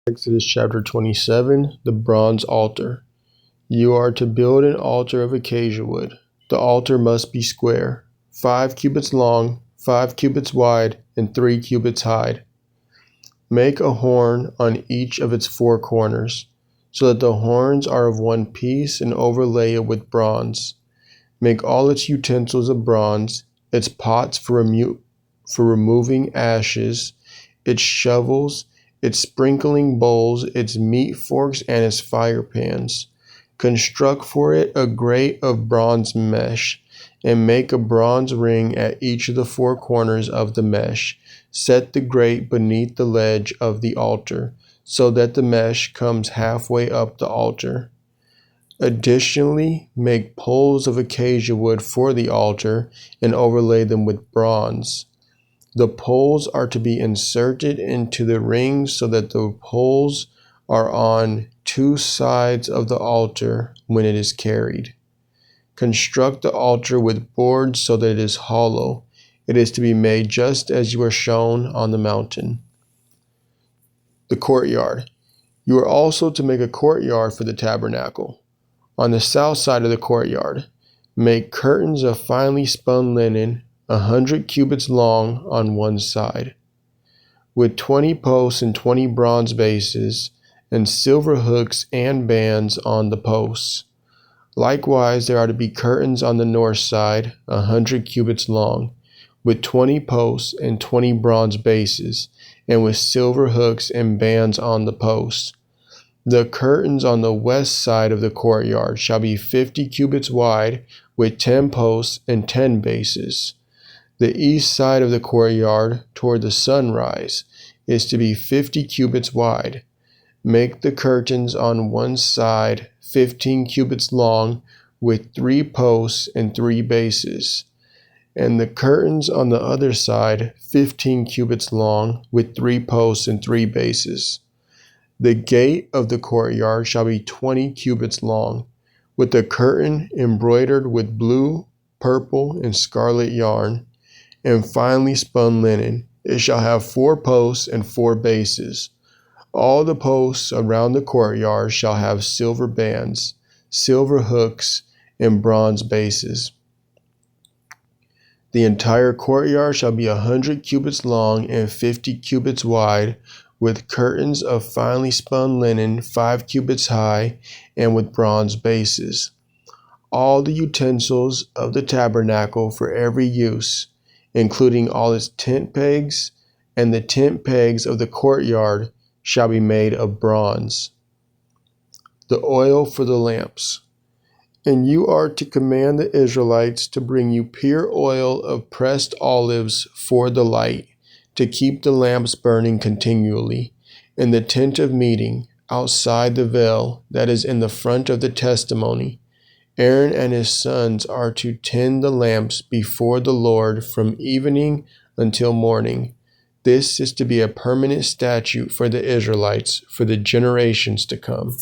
Exodus chapter 27, the bronze altar. You are to build an altar of acacia wood. The altar must be square, 5 cubits long, 5 cubits wide, and 3 cubits high. Make a horn on each of its 4 corners, so that the horns are of one piece, and overlay it with bronze. Make all its utensils of bronze, its pots for removing ashes, its shovels, its sprinkling bowls, its meat forks, and its fire pans. Construct for it a grate of bronze mesh, and make a bronze ring at each of the 4 corners of the mesh. Set the grate beneath the ledge of the altar, so that the mesh comes halfway up the altar. Additionally, make poles of acacia wood for the altar, and overlay them with bronze. The poles are to be inserted into the rings so that the poles are on 2 sides of the altar when it is carried. Construct the altar with boards so that it is hollow. It is to be made just as you are shown on the mountain. The courtyard. You are also to make a courtyard for the tabernacle. On the south side of the courtyard, make curtains of finely spun linen, 100 cubits long on one side, with 20 posts and 20 bronze bases, and silver hooks and bands on the posts. Likewise, there are to be curtains on the north side, 100 cubits long, with 20 posts and 20 bronze bases, and with silver hooks and bands on the posts. The curtains on the west side of the courtyard shall be 50 cubits wide, with 10 posts and 10 bases. The east side of the courtyard, toward the sunrise, is to be 50 cubits wide. Make the curtains on one side 15 cubits long, with 3 posts and 3 bases, and the curtains on the other side 15 cubits long, with 3 posts and 3 bases. The gate of the courtyard shall be 20 cubits long, with the curtain embroidered with blue, purple, and scarlet yarn, and finely spun linen. It shall have 4 posts and 4 bases. All the posts around the courtyard shall have silver bands, silver hooks, and bronze bases. The entire courtyard shall be 100 cubits long and 50 cubits wide, with curtains of finely spun linen 5 cubits high, and with bronze bases. All the utensils of the tabernacle for every use, including all its tent pegs, and the tent pegs of the courtyard, shall be made of bronze. The oil for the lamps. And you are to command the Israelites to bring you pure oil of pressed olives for the light, to keep the lamps burning continually, in the tent of meeting, outside the veil that is in the front of the testimony. Aaron and his sons are to tend the lamps before the Lord from evening until morning. This is to be a permanent statute for the Israelites for the generations to come.